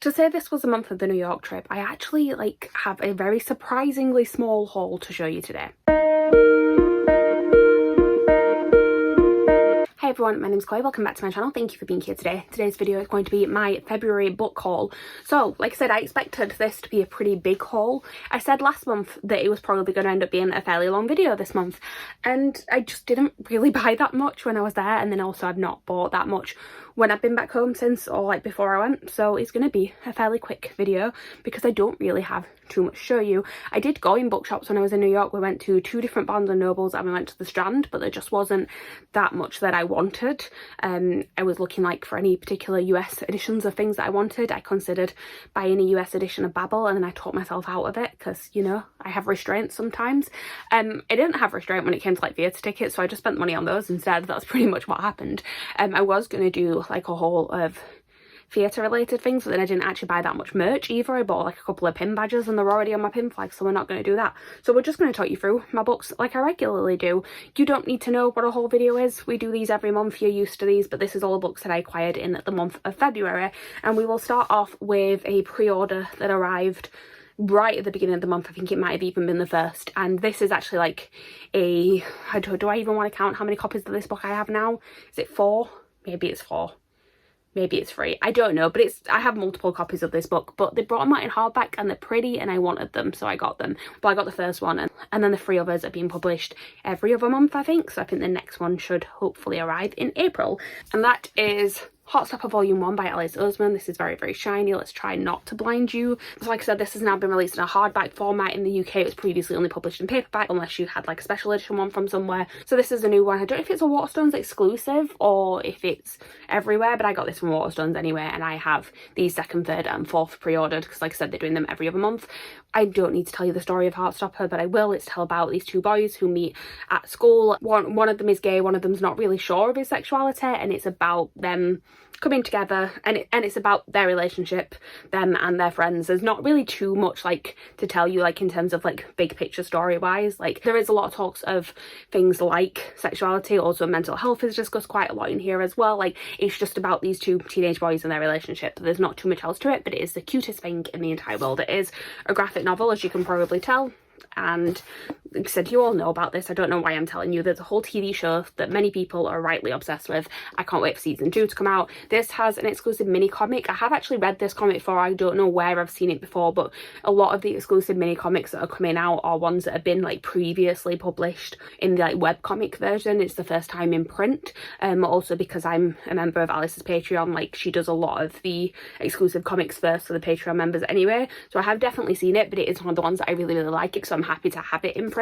To say this was a month of the New York trip, I actually have a very surprisingly small haul to show you today. Hi everyone, my name's Chloe, welcome back to my channel. Thank you for being here today. Today's video is going to be my February book haul. So, like I said, I expected this to be a pretty big haul. I said last month that it was probably going to end up being a fairly long video this month, and I just didn't really buy that much when I was there, and then also I've not bought that much when I've been back home since, or before I went, so it's going to be a fairly quick video because I don't really have too much to show you. I did go in bookshops when I was in New York. We went to 2 different Barnes and Nobles and we went to the Strand, but there just wasn't that much that I wanted. I was looking for any particular US editions of things that I wanted. I considered buying a US edition of Babel, and then I talked myself out of it because, you know, I have restraints sometimes. I didn't have restraint when it came to theatre tickets, so I just spent money on those instead. That's pretty much what happened. I was going to do a haul of theatre related things, but then I didn't actually buy that much merch either. I bought a couple of pin badges and they're already on my pin flag, so we're not going to do that. So we're just going to talk you through my books like I regularly do. You don't need to know what a whole video is. We do these every month, you're used to these, but this is all the books that I acquired in the month of February. And we will start off with a pre-order that arrived right at the beginning of the month. I think it might have even been the 1st, and this is actually do I even want to count how many copies of this book I have now? Is it 4? Maybe it's 4. Maybe it's 3. I don't know, but I have multiple copies of this book, but they brought them out in hardback and they're pretty and I wanted them, so I got them. But I got the first one, and then the 3 others are being published every other month, I think. So I think the next one should hopefully arrive in April. And that is Heartstopper Volume 1 by Alice Oseman. This is very, very shiny. Let's try not to blind you. So like I said, this has now been released in a hardback format in the UK. It was previously only published in paperback unless you had a special edition one from somewhere. So this is a new one. I don't know if it's a Waterstones exclusive or if it's everywhere, but I got this from Waterstones anyway, and I have the 2nd, 3rd and 4th pre-ordered because like I said, they're doing them every other month. I don't need to tell you the story of Heartstopper, but I will. It's tell about these 2 boys who meet at school. One of them is gay, one of them's not really sure of his sexuality, and it's about them coming together, and it's about their relationship, them and their friends. There's not really too much to tell you in terms of big picture story wise. There is a lot of talks of things like sexuality, also mental health is discussed quite a lot in here as well. It's just about these 2 teenage boys and their relationship. There's not too much else to it, but it is the cutest thing in the entire world. It is a graphic novel, as you can probably tell, and like I said, you all know about this. I don't know why I'm telling you. There's a whole TV show that many people are rightly obsessed with. I can't wait for season 2 to come out. This has an exclusive mini comic. I have actually read this comic before. I don't know where I've seen it before, but a lot of the exclusive mini comics that are coming out are ones that have been previously published in the web comic version. It's the first time in print. Also because I'm a member of Alice's Patreon, she does a lot of the exclusive comics first for the Patreon members anyway. So I have definitely seen it, but it is one of the ones that I really, really like it, so I'm happy to have it in print.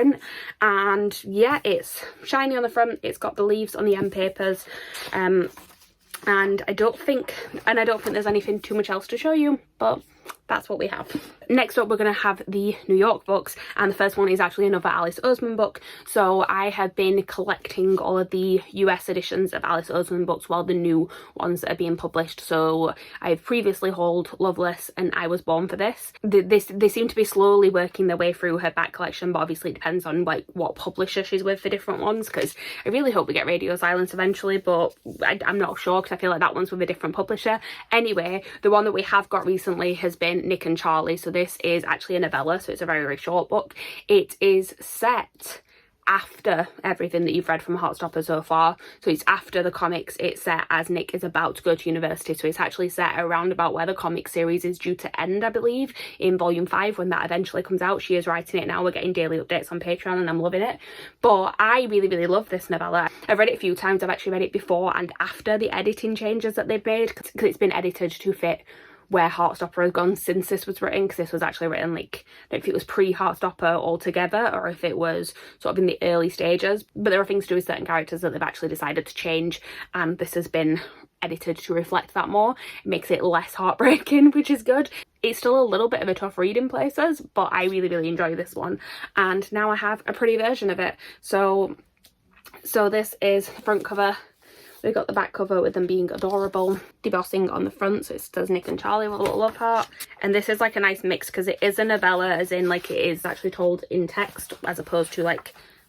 And yeah, it's shiny on the front, it's got the leaves on the end papers, and I don't think there's anything too much else to show you, but that's what we have. Next up, we're going to have the New York books, and the first one is actually another Alice Oseman book. So I have been collecting all of the US editions of Alice Oseman books, while the new ones that are being published. So I've previously hauled Loveless and I Was Born for this. They seem to be slowly working their way through her back collection, but obviously it depends on what publisher she's with for different ones, because I really hope we get Radio Silence eventually, but I'm not sure because I feel like that one's with a different publisher. Anyway, the one that we have got recently has been Nick and Charlie. So this is actually a novella, so it's a very, very short book. It is set after everything that you've read from Heartstopper so far. So it's after the comics. It's set as Nick is about to go to university, so it's actually set around about where the comic series is due to end, I believe, in volume 5 when that eventually comes out. She is writing it now. We're getting daily updates on Patreon and I'm loving it. But I really, really love this novella. I've read it a few times. I've actually read it before and after the editing changes that they've made, because it's been edited to fit where Heartstopper has gone since this was written, because this was actually written I don't know if it was pre-Heartstopper altogether or if it was sort of in the early stages, but there are things to do with certain characters that they've actually decided to change, and this has been edited to reflect that more. It makes it less heartbreaking, which is good. It's still a little bit of a tough read in places, but I really, really enjoy this one, and now I have a pretty version of it. So this is the front cover. We got the back cover with them being adorable, debossing on the front, so it says Nick and Charlie with a little love heart. And this is a nice mix because it is a novella, as in it is actually told in text as opposed to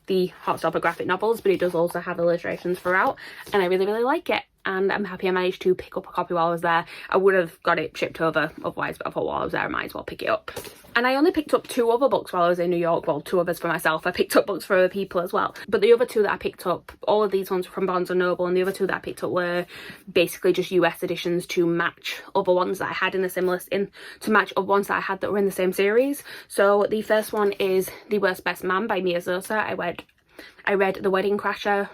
the Heartstopper graphic novels, but it does also have illustrations throughout, and I really, really like it. and I'm happy I managed to pick up a copy while I was there. I would have got it shipped over otherwise, but I thought while I was there I might as well pick it up. And I only picked up 2 other books while I was in New York. Well, 2 others for myself. I picked up books for other people as well. But the other 2 that I picked up, all of these ones were from Barnes & Noble, and the other 2 that I picked up were basically just US editions to match other ones that I had in the similar, to match other ones that I had that were in the same series. So the first one is The Worst Best Man by Mia Zosa. I read The Wedding Crasher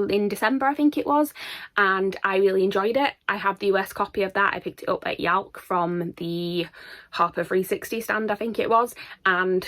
in December, I think it was, and I really enjoyed it. I have the US copy of that. I picked it up at Yalk from the Harper 360 stand, I think it was, and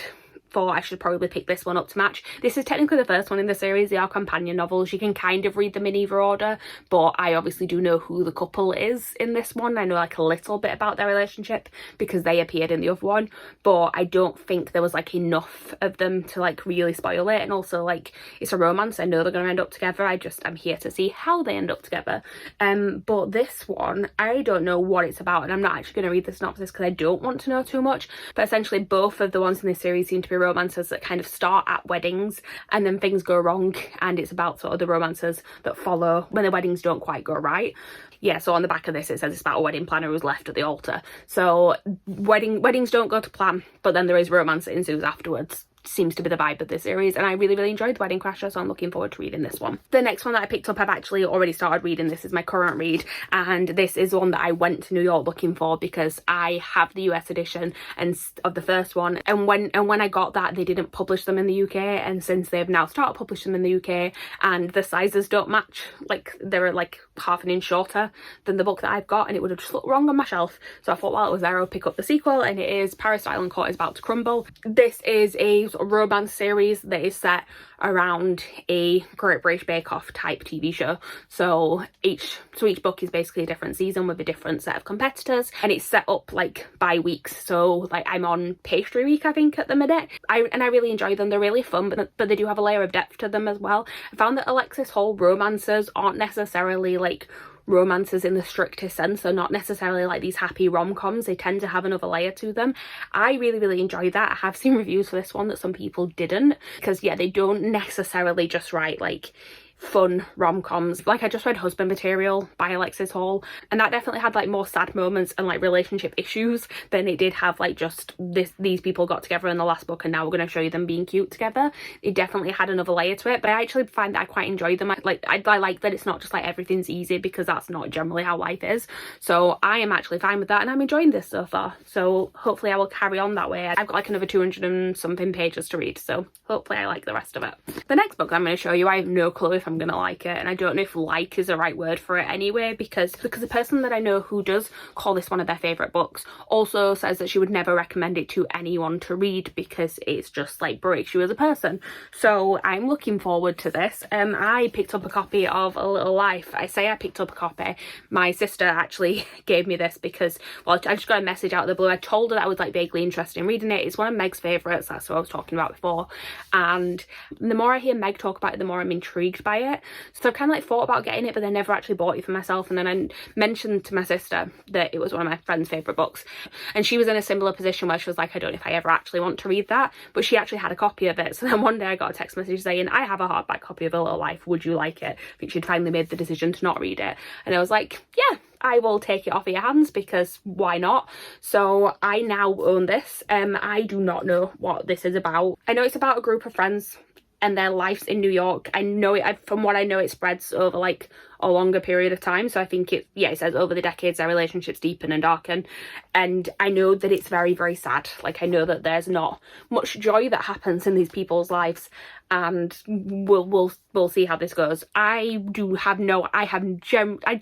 thought I should probably pick this one up to match. This is technically the first one in the series. They are companion novels. You can kind of read them in either order, but I obviously do know who the couple is in this one. I know like a little bit about their relationship because they appeared in the other one, but I don't think there was like enough of them to like really spoil it. And also, like, it's a romance. I know they're going to end up together. I'm here to see how they end up together. But this one, I don't know what it's about, and I'm not actually going to read the synopsis because I don't want to know too much. But essentially both of the ones in this series seem to be romances that kind of start at weddings and then things go wrong, and it's about sort of the romances that follow when the weddings don't quite go right. Yeah, so on the back of this it says it's about a wedding planner who's left at the altar. So weddings don't go to plan, but then there is romance that ensues afterwards. Seems to be the vibe of this series, and I really enjoyed The Wedding Crasher, so I'm looking forward to reading this one. The next one that I picked up, I've actually already started reading. This is my current read, and this is one that I went to New York looking for because I have the US edition and of the first one, and when I got that, they didn't publish them in the UK, and since they've now started publishing them in the UK and the sizes don't match, like they're like half an inch shorter than the book that I've got, and it would have just looked wrong on my shelf, so I thought while it was there I'll pick up the sequel, and it is Paris Island Court is About to Crumble. This is a romance series that is set around a Great British Bake Off type TV show. So each book is basically a different season with a different set of competitors, and it's set up like by weeks. So like I'm on pastry week, I think, at the minute. I really enjoy them. They're really fun, but they do have a layer of depth to them as well. I found that Alexis Hall romances aren't necessarily like romances in the strictest sense. They're not necessarily like these happy rom-coms. They tend to have another layer to them. I really enjoy that. I have seen reviews for this one that some people didn't, because yeah, they don't necessarily just write like fun rom-coms. Like I just read Husband Material by Alexis Hall, and that definitely had like more sad moments and like relationship issues than it did have like just these people got together in the last book and now we're going to show you them being cute together. It definitely had another layer to it, but I actually find that I quite enjoy them. I like that it's not just like everything's easy, because that's not generally how life is. So I am actually fine with that, and I'm enjoying this so far, so hopefully I will carry on that way. I've got like another 200 and something pages to read, so hopefully I like the rest of it. The next book I'm going to show you, I have no clue if I'm gonna like it, and I don't know if like is the right word for it anyway, because the person that I know who does call this one of their favourite books also says that she would never recommend it to anyone to read because it's just like breaks you as a person. So I'm looking forward to this. I picked up a copy of A Little Life. I say I picked up a copy. My sister actually gave me this because, well, I just got a message out of the blue. I told her that I was like vaguely interested in reading it. It's one of Meg's favourites. That's what I was talking about before, and the more I hear Meg talk about it, the more I'm intrigued by it. So I've kind of like thought about getting it, but I never actually bought it for myself. And then I mentioned to my sister that it was one of my friend's favourite books, and she was in a similar position where she was like, I don't know if I ever actually want to read that, but she actually had a copy of it. So then one day I got a text message saying, I have a hardback copy of A Little Life, would you like it? I think she'd finally made the decision to not read it, and I was like, yeah, I will take it off of your hands, because why not? So I now own this. I do not know what this is about. I know it's about a group of friends and their lives in New York. I know it, from what I know, it spreads over like a longer period of time. So I think it says over the decades their relationships deepen and darken, and I know that it's very sad. Like I know that there's not much joy that happens in these people's lives, and we'll see how this goes. I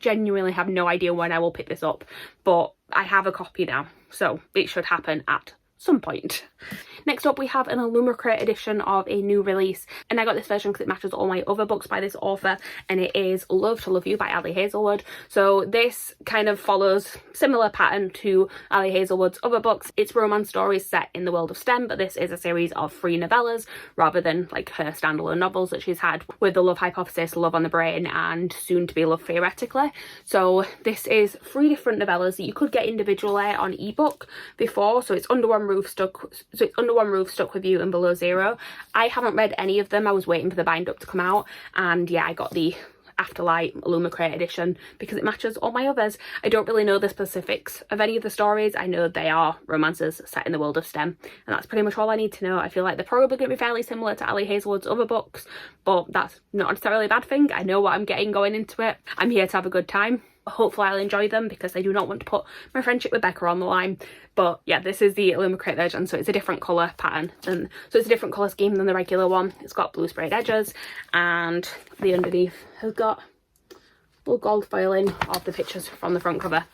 genuinely have no idea when I will pick this up, but I have a copy now, so it should happen at some point. Next up we have an Illumicrate edition of a new release, and I got this version because it matches all my other books by this author, and it is Love to Love You by Ali Hazelwood. So this kind of follows similar pattern to Ali Hazelwood's other books. It's romance stories set in the world of STEM, but this is a series of 3 novellas rather than like her standalone novels that she's had with The Love Hypothesis, Love on the Brain, and soon to be Love Theoretically. So this is 3 different novellas that you could get individually on ebook before. So it's Under One Roof, Stuck With You, and Below Zero. I haven't read any of them. I was waiting for the bind up to come out, and yeah, I got the Afterlight Illumicrate edition because it matches all my others. I don't really know the specifics of any of the stories. I know they are romances set in the world of STEM, and that's pretty much all I need to know. I feel like they're probably going to be fairly similar to Ali Hazelwood's other books, but that's not necessarily a bad thing. I know what I'm getting going into it. I'm here to have a good time. Hopefully I'll enjoy them because I do not want to put my friendship with Becca on the line. But yeah, this is the Illumicrate version, so it's a different colour pattern than, so it's a different colour scheme than the regular one. It's got blue sprayed edges, and the underneath has got little gold foiling of the pictures from the front cover.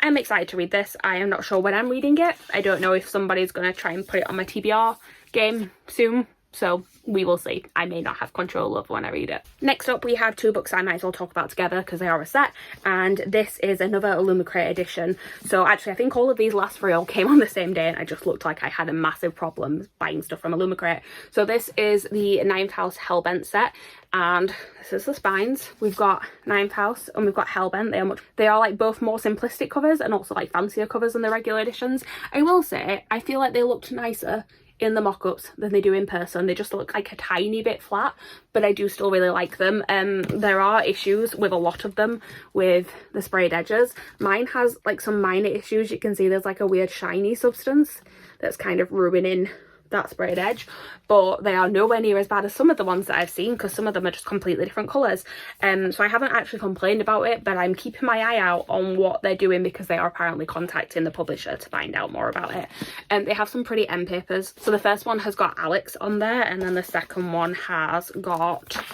I'm excited to read this. I am not sure when I'm reading it. I don't know if somebody's going to try and put it on my TBR game soon, so we will see. I may not have control of when I read it. Next up, we have two books I might as well talk about together because they are a set, and this is another Illumicrate edition. So actually, I think all of these last three all came on the same day, and I just looked like I had a massive problem buying stuff from Illumicrate. So this is the Ninth House Hellbent set, and this is the spines. We've got Ninth House and we've got Hellbent. They are like both more simplistic covers and also like fancier covers than the regular editions. I will say, I feel like they looked nicer in the mock-ups than they do in person. They just look like a tiny bit flat, but I do still really like them. There are issues with a lot of them with the sprayed edges. Mine has like some minor issues. You can see there's like a weird shiny substance that's kind of ruining that sprayed edge, but they are nowhere near as bad as some of the ones that I've seen because some of them are just completely different colours. So I haven't actually complained about it, but I'm keeping my eye out on what they're doing because they are apparently contacting the publisher to find out more about it. They have some pretty end papers. So the first one has got Alex on there, and then the second one has got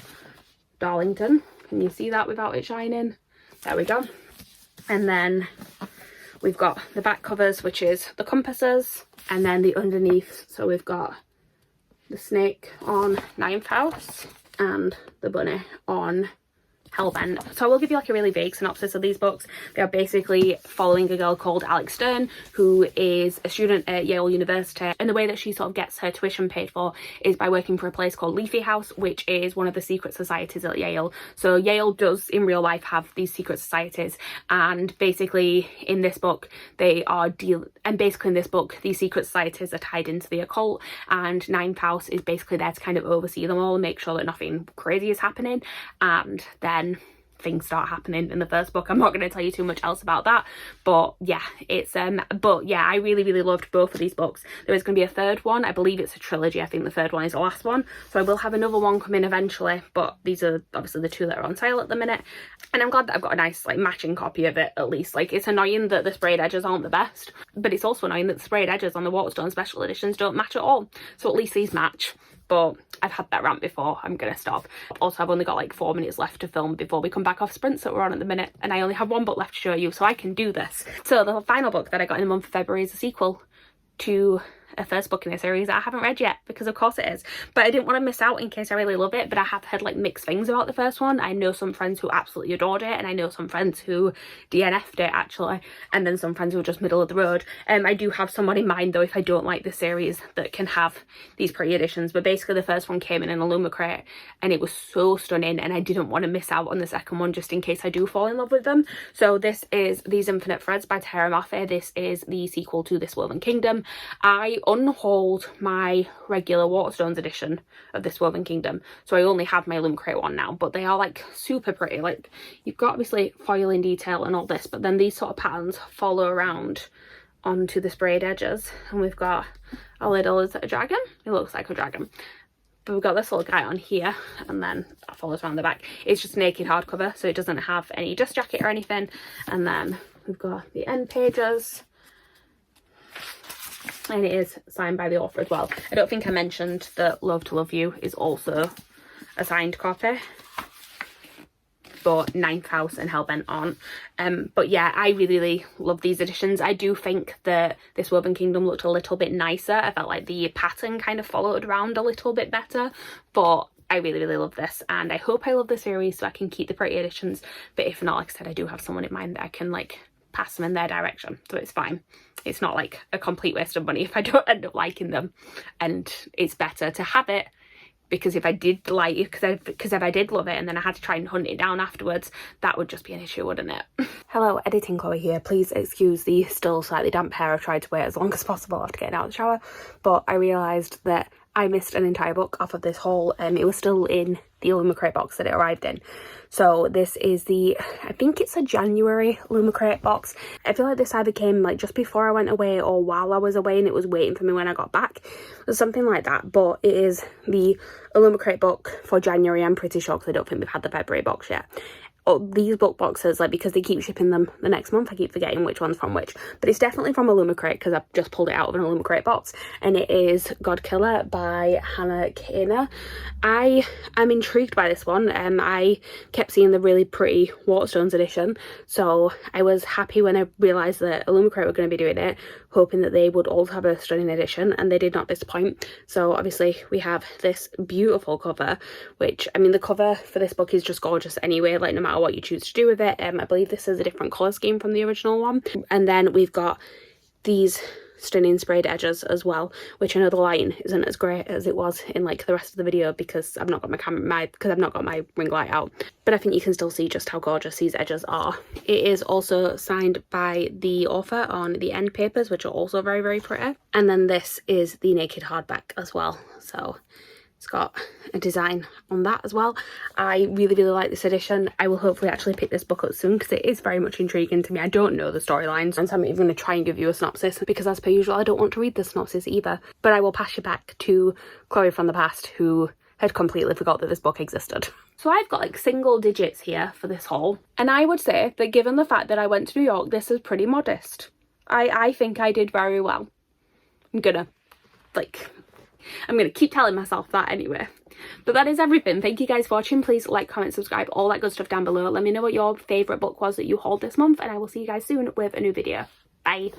Darlington. Can you see that without it shining? There we go. And then we've got the back covers, which is the compasses, and then the underneath. So we've got the snake on Ninth House and the bunny on Hellbent. So I will give you like a really vague synopsis of these books. They are basically following a girl called Alex Stern, who is a student at Yale University, and the way that she sort of gets her tuition paid for is by working for a place called Leafy House, which is one of the secret societies at Yale. So Yale does in real life have these secret societies, and basically in this book these secret societies are tied into the occult, and Ninth House is basically there to kind of oversee them all and make sure that nothing crazy is happening. And then things start happening in the first book. I'm not going to tell you too much else about that, but yeah, it's I really loved both of these books. There is going to be a third one. I believe it's a trilogy. I think the third one is the last one, so I will have another one come in eventually, but these are obviously the two that are on sale at the minute, and I'm glad that I've got a nice like matching copy of it at least. Like, it's annoying that the sprayed edges aren't the best, but it's also annoying that the sprayed edges on the Waterstone special editions don't match at all, so at least these match. But I've had that rant before. I'm gonna stop. Also, I've only got like 4 minutes left to film before we come back off sprints that we're on at the minute, and I only have one book left to show you, so I can do this. So the final book that I got in the month of February is a sequel to a first book in a series that I haven't read yet, because of course it is, but I didn't want to miss out in case I really love it. But I have heard like mixed things about the first one. I know some friends who absolutely adored it, and I know some friends who DNF'd it actually, and then some friends who were just middle of the road. I do have someone in mind though, if I don't like the series, that can have these pretty editions. But basically the first one came in an Illumicrate and it was so stunning, and I didn't want to miss out on the second one just in case I do fall in love with them. So this is These Infinite Threads by Tara Maffei. This is the sequel to This Woven Kingdom. I unhauled my regular Waterstones edition of This Woven Kingdom, so I only have my Illumicrate one now, but they are like super pretty. Like, you've got obviously foiling detail and all this, but then these sort of patterns follow around onto the sprayed edges, and we've got a little, is it a dragon? It looks like a dragon. But we've got this little guy on here, and then that follows around the back. It's just naked hardcover, so it doesn't have any dust jacket or anything. And then we've got the end pages, and it is signed by the author as well. I don't think I mentioned that Love to Love You is also a signed copy, but Ninth House and Hellbent aren't. But yeah, I really love these editions. I do think that This Woven Kingdom looked a little bit nicer. I felt like the pattern kind of followed around a little bit better, but I really love this, and I hope I love the series so I can keep the pretty editions. But if not, like I said, I do have someone in mind that I can like pass them in their direction, so it's fine. It's not like a complete waste of money if I don't end up liking them, and it's better to have it, because if I did like it, because if I did love it and then I had to try and hunt it down afterwards, that would just be an issue, wouldn't it? Hello, editing Chloe here. Please excuse the still slightly damp hair. I've tried to wait as long as possible after getting out of the shower, but I realised that I missed an entire book off of this haul. It was still in the Illumicrate box that it arrived in. So this is the, I think it's a January Illumicrate box. I feel like this either came like just before I went away or while I was away and it was waiting for me when I got back, or something like that. But it is the Illumicrate book for January, I'm pretty sure, because I don't think we've had the February box yet. Oh, these book boxes, like, because they keep shipping them the next month, I keep forgetting which one's from which, but it's definitely from Illumicrate because I've just pulled it out of an Illumicrate box, and it is God Killer by Hannah Kaner. I am intrigued by this one. I kept seeing the really pretty Waterstones edition, so I was happy when I realised that Illumicrate were going to be doing it, hoping that they would also have a stunning edition, and they did not disappoint. So obviously we have this beautiful cover, which, I mean, the cover for this book is just gorgeous anyway, like no matter what you choose to do with it. I believe this is a different colour scheme from the original one. And then we've got these stunning sprayed edges as well, which I know the lighting isn't as great as it was in like the rest of the video because I've not got my ring light out, but I think you can still see just how gorgeous these edges are. It is also signed by the author on the end papers, which are also very, very pretty. And then this is the naked hardback as well, so it's got a design on that as well. I really, really like this edition. I will hopefully actually pick this book up soon because it is very much intriguing to me. I don't know the storylines, and so I'm even going to try and give you a synopsis because, as per usual, I don't want to read the synopsis either. But I will pass you back to Chloe from the past, who had completely forgot that this book existed. So I've got like single digits here for this haul, and I would say that given the fact that I went to New York, this is pretty modest. I think I did very well. I'm gonna keep telling myself that anyway. But that is everything. Thank you guys for watching. Please like, comment, subscribe, all that good stuff down below. Let me know what your favourite book was that you hauled this month, and I will see you guys soon with a new video. Bye.